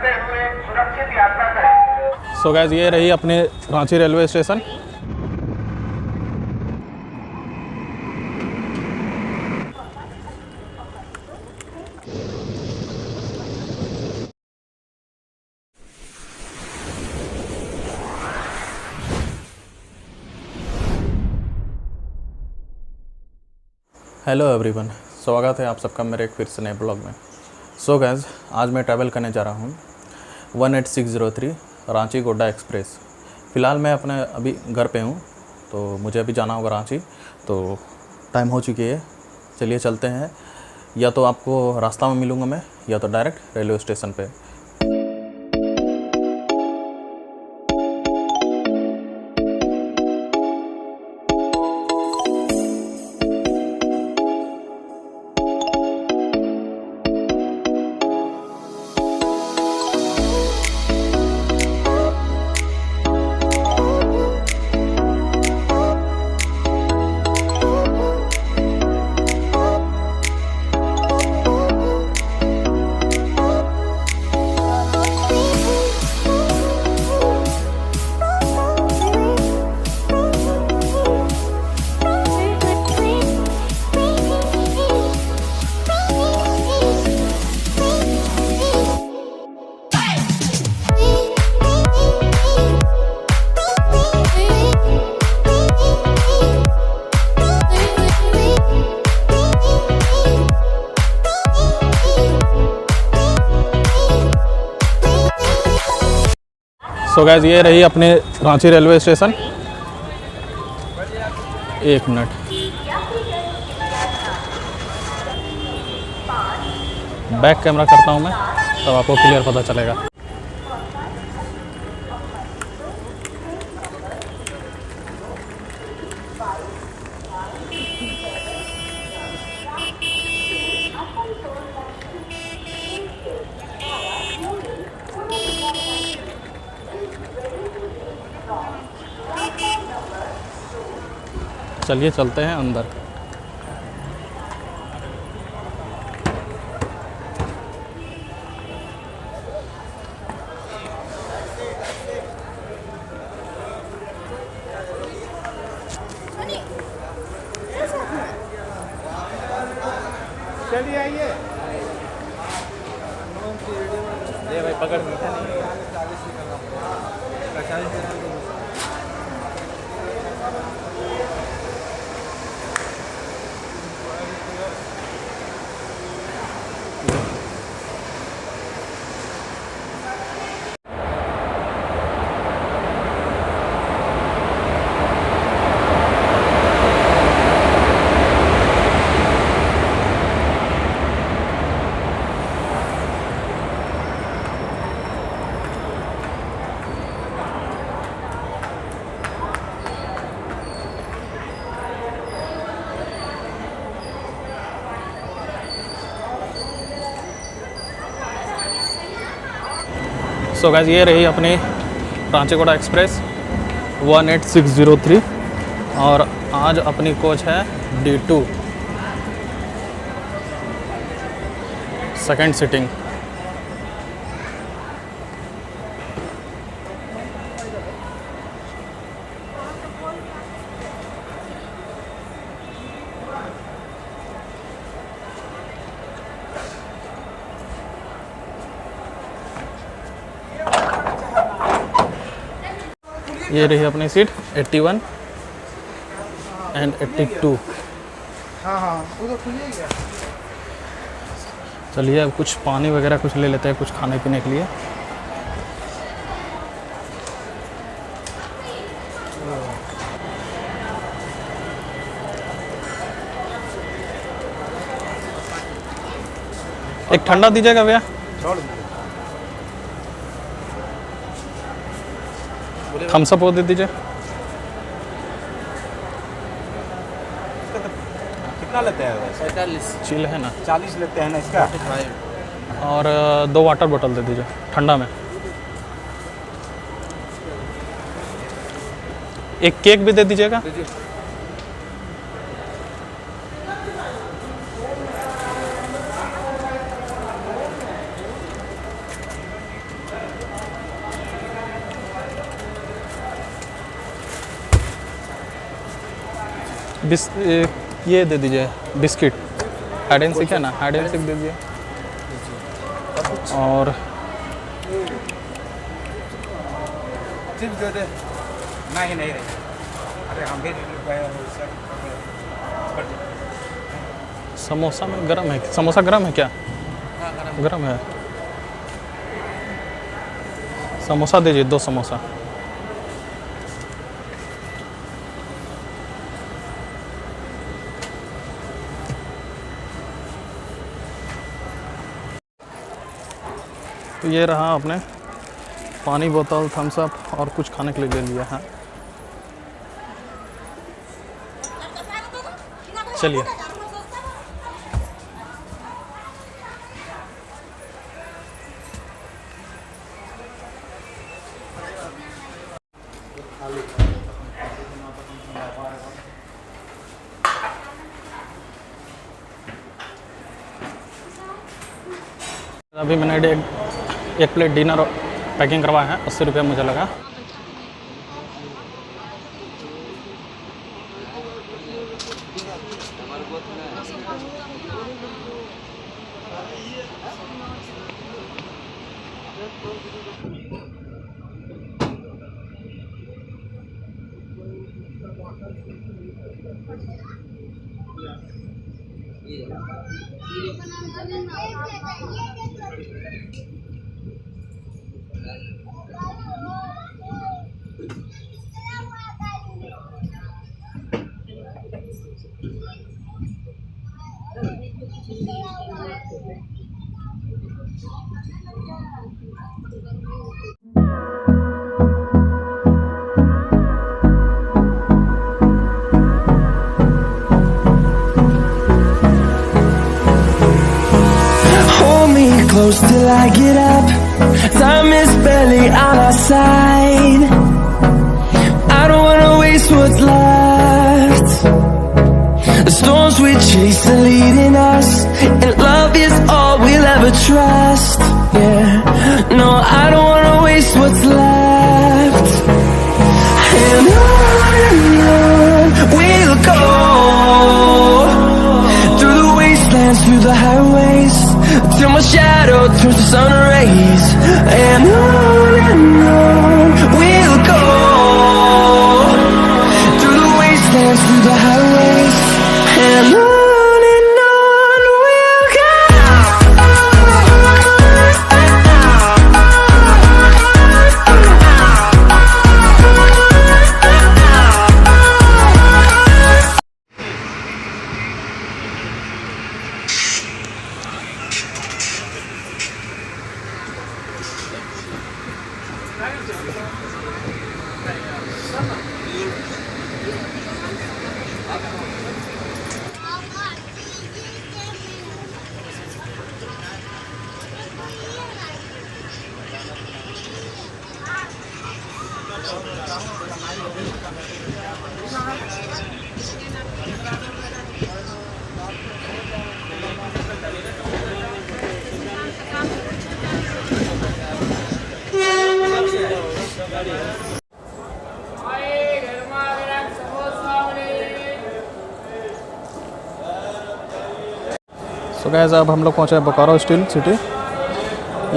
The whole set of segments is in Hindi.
करते हुए सुरक्षित यात्रा करें। सो गाइस, ये रही अपने Ranchi railway station. Hello everyone, स्वागत है आप सबका मेरे एक फिर से नए ब्लॉग में। सो गाइस, आज मैं ट्रैवल करने जा रहा हूँ 18603 रांची गोड्डा एक्सप्रेस। फ़िलहाल मैं अपने अभी घर पे हूँ, तो मुझे अभी जाना होगा रांची, तो टाइम हो चुकी है। चलिए चलते हैं, या तो आपको रास्ता में मिलूँगा मैं, या तो डायरेक्ट रेलवे स्टेशन पे। सो गाइस, ये रही अपने रांची रेलवे स्टेशन। एक मिनट, बैक कैमरा करता हूँ मैं, तब आपको क्लियर पता चलेगा। चलिए चलते हैं अंदर। चलिए आइए। ये भाई पकड़ मीठा नहीं है। 40 सो गाइस, ये रही अपनी रांची गोड्डा एक्सप्रेस 18603, और आज अपनी कोच है D2 सेकंड सीटिंग। ये रही अपनी सीट 81 एंड 82। हाँ वो तो खुलिए गया। चलिए अब कुछ पानी वगैरह कुछ ले लेते हैं, कुछ खाने पीने के लिए। एक ठंडा दीजिएगा भैया। थम्स अप वो दे दीजिए। कितना लेते हैं? 45 चिल है ना? 40 लेते हैं ना इसका। और 2 वाटर बोतल दे दीजिए ठंडा में। एक केक भी दे दीजिएगा। ये दे दीजिए बिस्किट, हाइड एंड सीक है ना, हाइड एंड सीक दे दीजिए। और चिप्स दे दे। नहीं नहीं रही। अरे हम भी गए सर। समोसा में गरम है, समोसा गरम है क्या? गरम है। समोसा दीजिए, 2 समोसा। तो ये रहा आपने पानी बोतल, थम्स अप और कुछ खाने के लिए ले लिया है। चलिए अभी मैंने एक प्लेट डिनर पैकिंग करवाया है, 80 रुपये मुझे लगा। Hold me close till I get up. Time is barely on our side. I don't wanna waste what's left. The storms we chase are leading us, and love is all we'll ever trust. Yeah, no, I don't wanna waste what's left. And on we'll go, through the wastelands, through the highways, till my shadow turns to sun rays. And on we'll go, through the wastelands, through the highways. And on we'll go. So guys अब हम लोग पहुँचे बोकारो स्टील सिटी।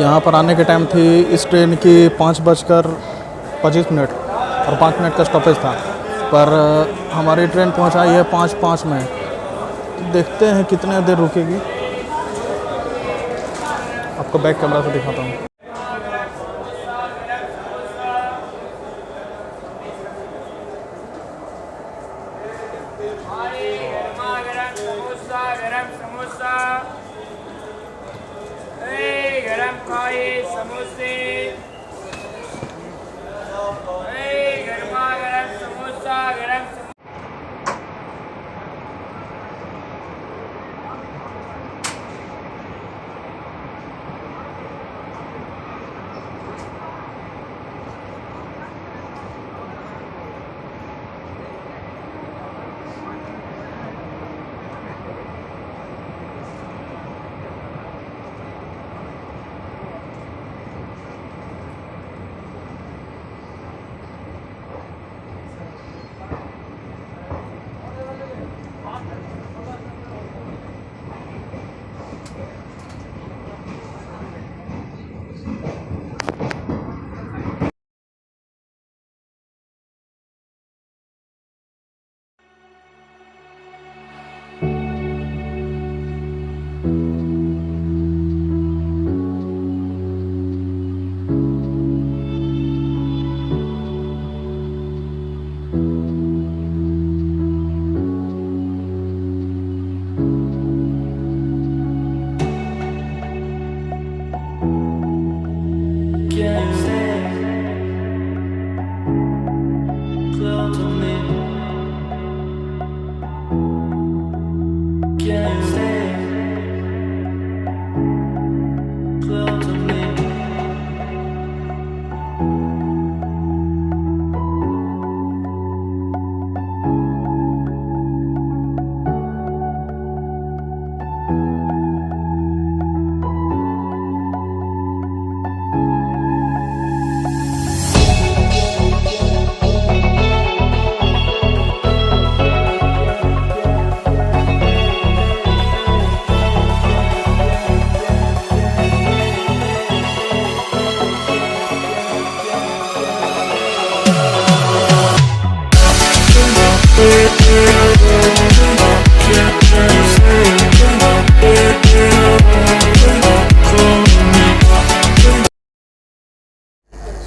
यहाँ पर आने के टाइम थी इस ट्रेन की 5:25 और 5 मिनट का स्टॉपेज था, पर हमारी ट्रेन पहुँचाई है 5:05 में। तो देखते हैं कितने देर रुकेगी, आपको बैक कैमरा से दिखाता हूँ। गरम खाए समोसे, गरमा गरम समोसा, गरम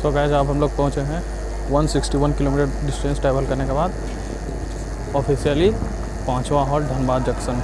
सो गाइस अब हम लोग पहुँचे हैं 161 किलोमीटर डिस्टेंस ट्रैवल करने के बाद ऑफिशियली 5वां हॉल्ट धनबाद जंक्शन।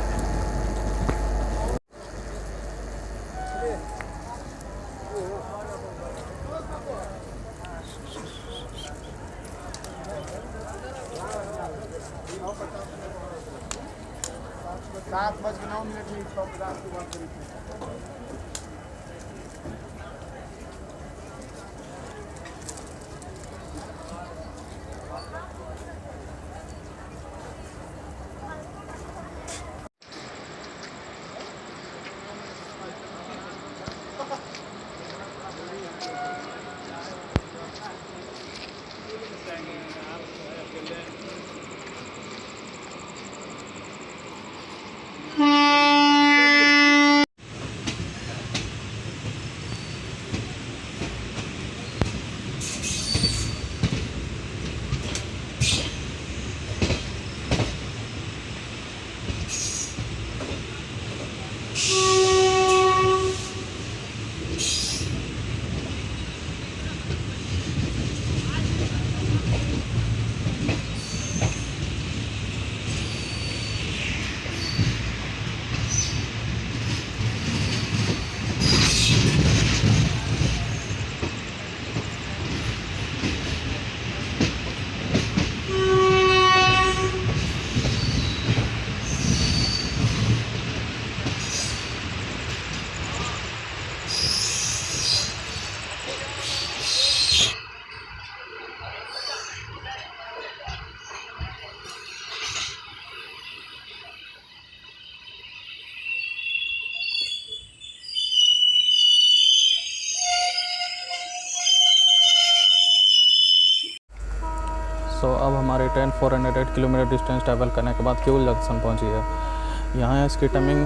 सो अब हमारी ट्रेन 408 किलोमीटर डिस्टेंस ट्रैवल करने के बाद किउल जंक्शन पहुंची है। यहाँ इसकी टाइमिंग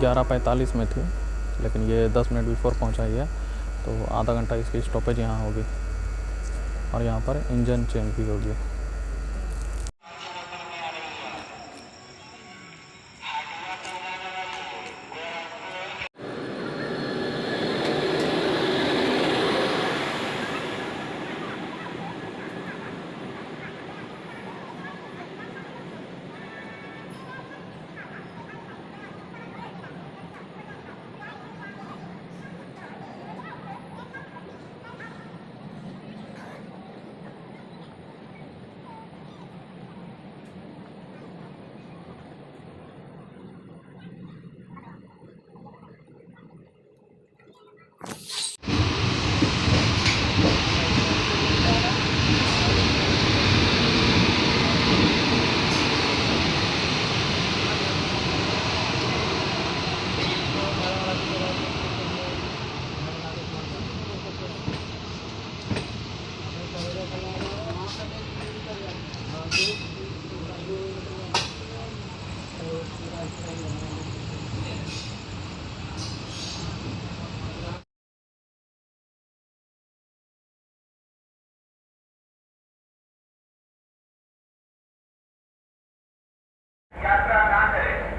11:45 में थी, लेकिन ये 10 मिनट बिफोर पहुँचाई है, तो आधा घंटा इसकी स्टॉपेज यहाँ होगी और यहाँ पर इंजन चेंज भी होगी।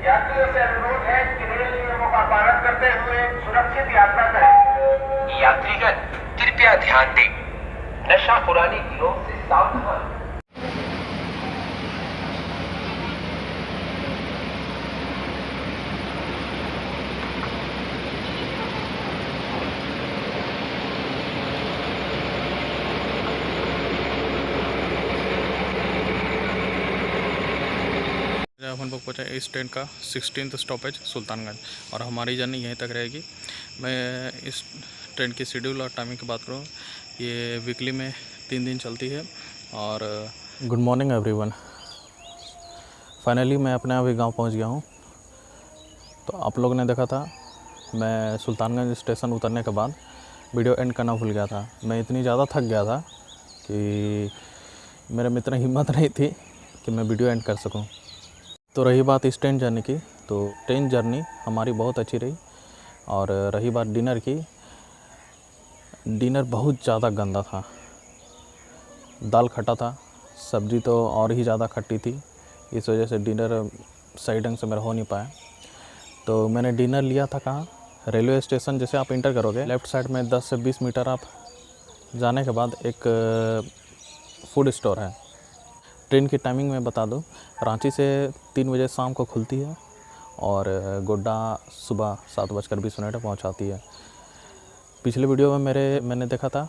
यात्रियों से अनुरोध है कि रेल नियमों का पालन करते हुए सुरक्षित यात्रा करें। यात्रीगण कृपया ध्यान दें, नशाखुरानी गिरोह से सावधान। हम लोग पहुँचे इस ट्रेन का 16th स्टॉपेज सुल्तानगंज, और हमारी जर्नी यहीं तक रहेगी। मैं इस ट्रेन की शेड्यूल और टाइमिंग की बात करूँ, ये वीकली में 3 दिन चलती है। और गुड मॉर्निंग एवरीवन, फाइनली मैं अपने अभी गांव पहुंच गया हूं। तो आप लोगों ने देखा था मैं सुल्तानगंज स्टेशन उतरने के बाद वीडियो एंड करना भूल गया था। मैं इतनी ज़्यादा थक गया था कि मेरे में इतनी हिम्मत नहीं थी कि मैं वीडियो एंड कर सकूं। तो रही बात इस ट्रेन जर्नी की, तो ट्रेन जर्नी हमारी बहुत अच्छी रही। और रही बात डिनर की, डिनर बहुत ज़्यादा गंदा था। दाल खट्टा था, सब्ज़ी तो और ही ज़्यादा खट्टी थी, इस वजह से डिनर सही ढंग से मेरा हो नहीं पाया। तो मैंने डिनर लिया था कहाँ, रेलवे स्टेशन जैसे आप इंटर करोगे लेफ़्ट साइड में 10 से 20 मीटर आप जाने के बाद एक फूड स्टोर है। ट्रेन की टाइमिंग मैं बता दूं, रांची से 3 बजे शाम को खुलती है और गोड्डा सुबह 7:20 पर पहुंचाती है। पिछले वीडियो में मैंने देखा था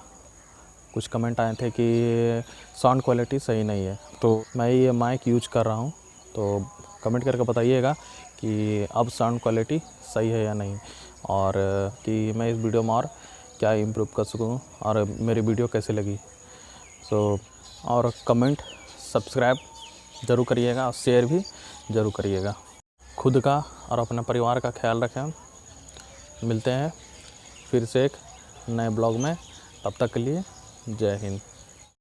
कुछ कमेंट आए थे कि साउंड क्वालिटी सही नहीं है, तो मैं ये माइक यूज कर रहा हूँ, तो कमेंट करके बताइएगा कि अब साउंड क्वालिटी सही है या नहीं, और कि मैं इस वीडियो में और क्या इम्प्रूव कर सकूँ और मेरी वीडियो कैसे लगी। और कमेंट सब्सक्राइब ज़रूर करिएगा और शेयर भी ज़रूर करिएगा। खुद का और अपने परिवार का ख्याल रखें। मिलते हैं फिर से एक नए ब्लॉग में, तब तक के लिए जय हिंद।